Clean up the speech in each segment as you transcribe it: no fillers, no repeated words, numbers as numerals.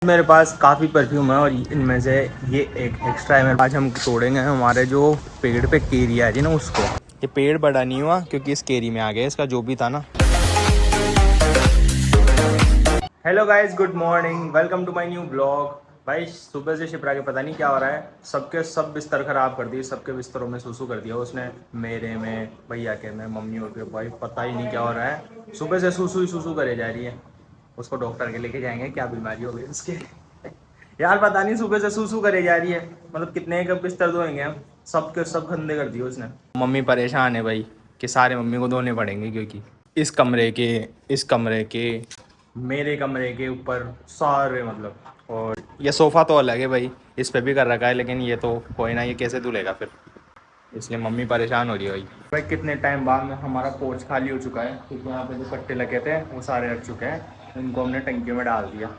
मेरे पास काफ़ी परफ्यूम है और इनमें से ये एक एक्स्ट्रा है। आज हम तोड़ेंगे हमारे जो पेड़ पे केरी आ रही ना उसको। ये पेड़ बड़ा नहीं हुआ क्योंकि इस केरी में आ गया इसका जो भी था ना। Hello guys, good morning, welcome to my new blog. भाई सुबह से शिप्रा के पता नहीं क्या हो रहा है, सबके सब बिस्तर खराब कर दिए, सबके बिस्तरों में सुसु कर दिया उसने, मेरे में, भैया के में, मम्मी और के। भाई पता ही नहीं क्या हो रहा है, सुबह से सुसु ही सुसु करे जा रही है। उसको डॉक्टर के लेके जाएंगे, क्या बीमारी हो गई उसके। यार पता नहीं सुबह से सूसू करे जा रही है, मतलब कितने का बिस्तर धोएंगे हम, सब के सब गंदे कर दिए उसने। मम्मी परेशान है भाई कि सारे मम्मी को धोने पड़ेंगे क्योंकि इस कमरे के मेरे कमरे के ऊपर सारे मतलब। और ये सोफ़ा तो अलग है भाई, इस पे भी कर रखा है, लेकिन ये तो कोई ना, ये कैसे धुलेगा फिर, इसलिए मम्मी परेशान हो रही है भाई। कितने टाइम बाद में हमारा पोर्च खाली हो चुका है क्योंकि यहाँ पे जो कट्टे लगे थे वो सारे रख चुके हैं, उनको हमने टंकी में डाल दिया।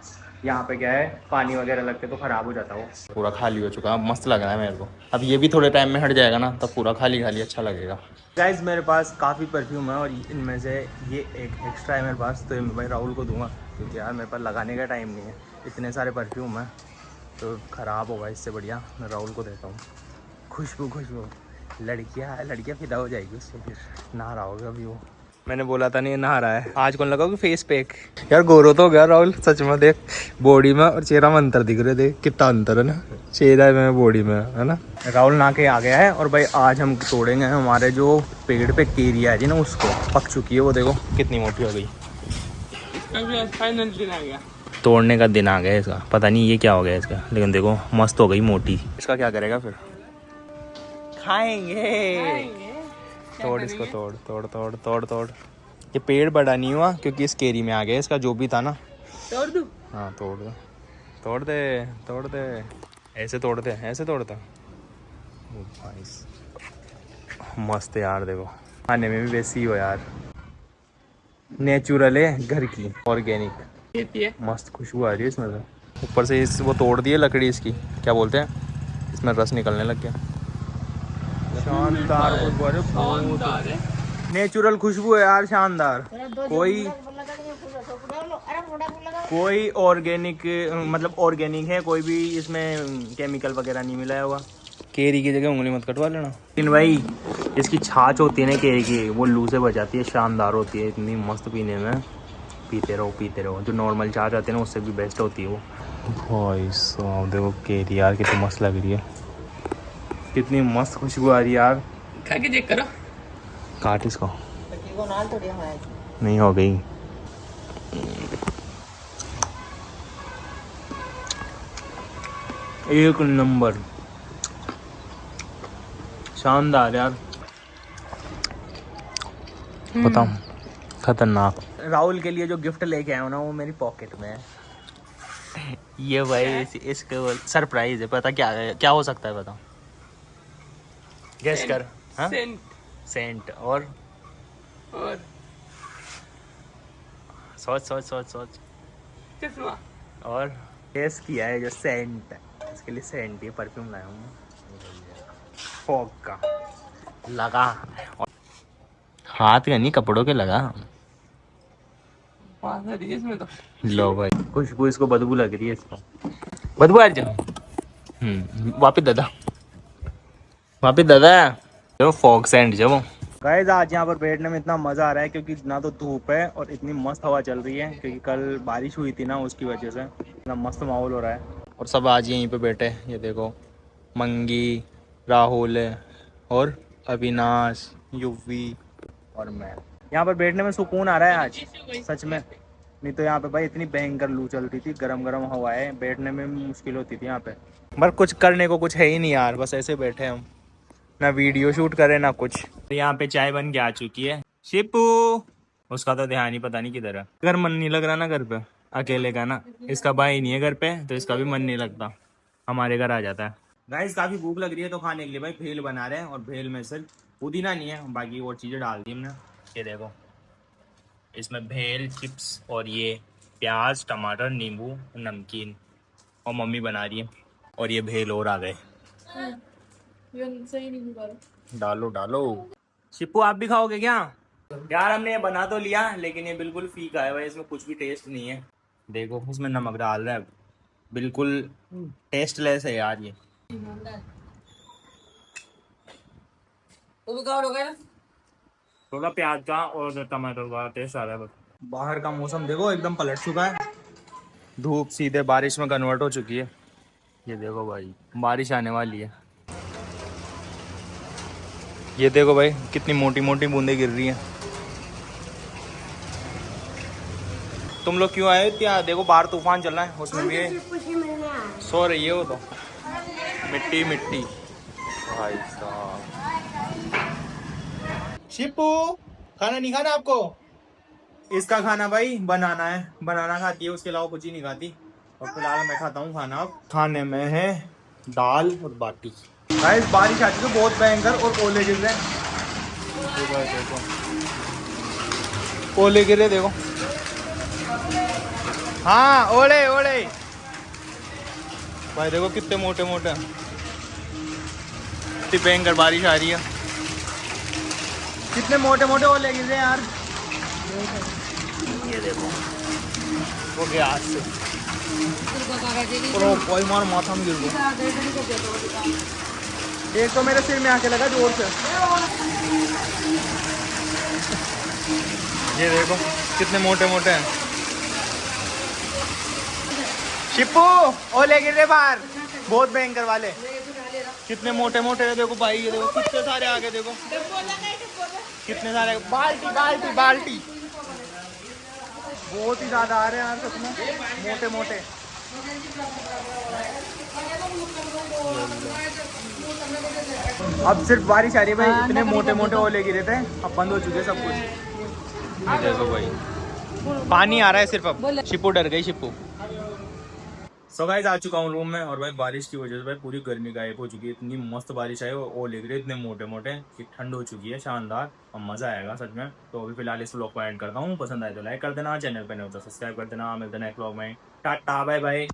यहाँ पे क्या है, पानी वगैरह लगते तो ख़राब हो जाता, वो पूरा खाली हो चुका है। मस्त लग रहा है मेरे को। अब ये भी थोड़े टाइम में हट जाएगा ना, तब पूरा खाली खाली अच्छा लगेगा। गाइस मेरे पास काफ़ी परफ्यूम है और इनमें से ये एक एक्स्ट्रा है मेरे पास, तो ये मैं भाई राहुल को दूंगा क्योंकि यार मेरे पास लगाने का टाइम नहीं है। इतने सारे परफ्यूम है तो ख़राब होगा, इससे बढ़िया मैं राहुल को देता हूँ। खुशबू लड़कियाँ फिदा हो जाएगी उससे, फिर नहा रहा होगा अभी वो। मैंने बोला था नहीं नहा रहा है, आज कौन लगाओगे फेस पैक। यार गोरो तो हो गया राहुल सच में, देख बॉडी में और चेहरा में अंतर दिख रहे, देख कितना अंतर है ना चेहरा में बॉडी में, है ना। राहुल नहा के आ गया है और भाई आज हम तोड़ेंगे हमारे जो पेड़ पे केरी आ रही ना उसको, पक चुकी है वो, देखो कितनी मोटी हो गई। फाइनल दिन आ गया, तोड़ने का दिन आ गया इसका। पता नहीं ये क्या हो गया इसका, लेकिन देखो मस्त हो गई मोटी। इसका क्या करेगा फिर, खाएंगे। तोड़ इसको, तोड़ तोड़ तोड़ तोड़ तोड़। ये पेड़ बड़ा नहीं हुआ क्योंकि इस केरी में आ गया इसका जो भी था ना। तोड़ दूं? हाँ तोड़ दो, तोड़ दे तोड़ दे, ऐसे तोड़ दे, ऐसे तोड़ता। ओ भाई मस्त यार, देखो खाने में भी वैसी ही हो यार, नेचुरल है, घर की ऑर्गेनिक, मस्त खुशबू आ रही है इसमें से। ऊपर से इस वो तोड़ दिए लकड़ी इसकी, क्या बोलते हैं, इसमें रस निकलने लग गया। शानदार खुशबू है, नेचुरल खुशबू है यार, शानदार। कोई ऑर्गेनिक, मतलब ऑर्गेनिक है, कोई भी इसमें केमिकल वगैरह नहीं मिलाया हुआ। केरी की जगह उंगली मत कटवा लेना। लेकिन भाई इसकी छाछ होती है ना केरी की, वो लू से बचाती है, शानदार होती है, इतनी मस्त पीने में, पीते रहो। जो नॉर्मल छाछ आती है ना उससे भी बेस्ट होती है वो। भाई साहब देखो केरी यार कितनी मस्त लग रही है, कितनी मस्त खुशबू आ रही है यार। खा के चेक करो, काट इसको, नहीं हो गई। एक नंबर, शानदार यार, बताओ खतरनाक। राहुल के लिए जो गिफ्ट लेके आया हूँ ना वो मेरी पॉकेट में है। ये भाई इसके सरप्राइज है, पता क्या है, क्या हो सकता है बताओ, गेस कर। हाँ सेंट और सोच चश्मा, और गेस किया है जो सेंट, इसके लिए सेंट, ये परफ्यूम लाया हूँ फॉग का, लगा और हाथ का नहीं कपड़ों के लगा। तो लो भाई खुशबू, इसको बदबू लग रही है, इसको बदबू आ जाओ। वापिस दादा जो फॉग सेंट जो गाइस। आज यहाँ पर बैठने में इतना मज़ा आ रहा है क्योंकि ना तो धूप है और इतनी मस्त हवा चल रही है, क्योंकि कल बारिश हुई थी ना उसकी वजह से इतना मस्त माहौल हो रहा है। और सब आज यहीं पे बैठे, ये देखो मंगी, राहुल और अविनाश, युवी और मैं। यहाँ पर बैठने में सुकून आ रहा है आज सच में, नहीं तो यहाँ पे भाई इतनी भयंकर लू चलती थी, गरम गरम हवाएं, बैठने में मुश्किल होती थी यहाँ पे। बस कुछ करने को कुछ है ही नहीं यार, बस ऐसे बैठे हम, ना वीडियो शूट करे ना कुछ। तो यहाँ पे चाय बन के आ चुकी है, शिपू उसका तो ध्यान ही पता नहीं किधर है। अगर मन नहीं लग रहा ना घर पे अकेले का ना, इसका भाई नहीं है घर पे तो इसका भी मन नहीं लगता, हमारे घर आ जाता है। गाइस काफी भूख लग रही है तो खाने के लिए भाई भेल बना रहे हैं, और भेल में सिर्फ पुदीना नहीं है, बाकी और चीजें डाल दी हमने। ये देखो इसमें भेल चिप्स और ये प्याज टमाटर नींबू नमकीन, और मम्मी बना रही है, और ये भेल और आ गए। सही नहीं, डालो डालो। शिप्पू आप भी खाओगे क्या यार? हमने ये बना तो लिया लेकिन ये बिल्कुल फीका है भाई, इसमें कुछ भी टेस्ट नहीं है। देखो इसमें नमक डाल रहा है, बिल्कुल टेस्टलेस है यार ये। थोड़ा प्याज का और टमाटर का टेस्ट आ रहा है बस। बाहर का मौसम देखो एकदम पलट चुका है, धूप सीधे बारिश में कन्वर्ट हो चुकी है। ये देखो भाई बारिश आने वाली है। ये देखो भाई कितनी मोटी मोटी बूंदें गिर रही हैं। तुम लोग क्यों आए क्या? देखो बाहर तूफान चल रहा है, उसमें भी सो रही है वो तो। मिट्टी मिट्टी भाई साहब। शिपू खाना नहीं खाना आपको? इसका खाना भाई बनाना है, बनाना खाती है, उसके अलावा कुछ ही नहीं खाती। और फिलहाल मैं खाता हूँ खाना। अब खाने में है दाल और बाटी। गाइस बारिश आती है बहुत भयंकर और ओले गिर रहे हैं। देखो ओले गिर रहे देखो। हाँ ओले ओले भाई देखो कितने मोटे मोटे। कितनी भयंकर बारिश आ रही है, कितने मोटे मोटे ओले गिर रहे हैं यार। ये देखो वो गया हाथ से और कोई मार माथा में गिर गया। एक तो मेरे सिर में आके लगा जोर से। ये देखो कितने मोटे मोटे हैं। शिप्पू ओले गिर रहे बाहर बहुत भयंकर वाले। कितने मोटे मोटे है देखो भाई। ये देखो कितने सारे आगे देखो, कितने सारे। बाल्टी बाल्टी बाल्टी बहुत ही ज्यादा आ रहे हैं यार सच में, मोटे मोटे। अब सिर्फ बारिश आ रही है भाई, इतने मोटे मोटे ओले गिरे थे, अब बंद हो चुके हैं सब कुछ। ये देखो भाई पानी आ रहा है सिर्फ अब। शिप्पू डर गई शिप्पू। सो गाइस आ चुका हूँ रूम में और भाई बारिश की वजह से भाई पूरी गर्मी गायब हो चुकी है। इतनी मस्त बारिश आई और ओले गिरे इतने मोटे मोटे कि ठंड हो चुकी है शानदार और मजा आएगा सच में। तो अभी फिलहाल इस व्लॉग को एंड करता हूँ। पसंद आए तो लाइक कर देना, चैनल पे नहीं हो तो सब्सक्राइब कर देना। मिलते हैं नेक्स्ट व्लॉग में। Tata bye bye.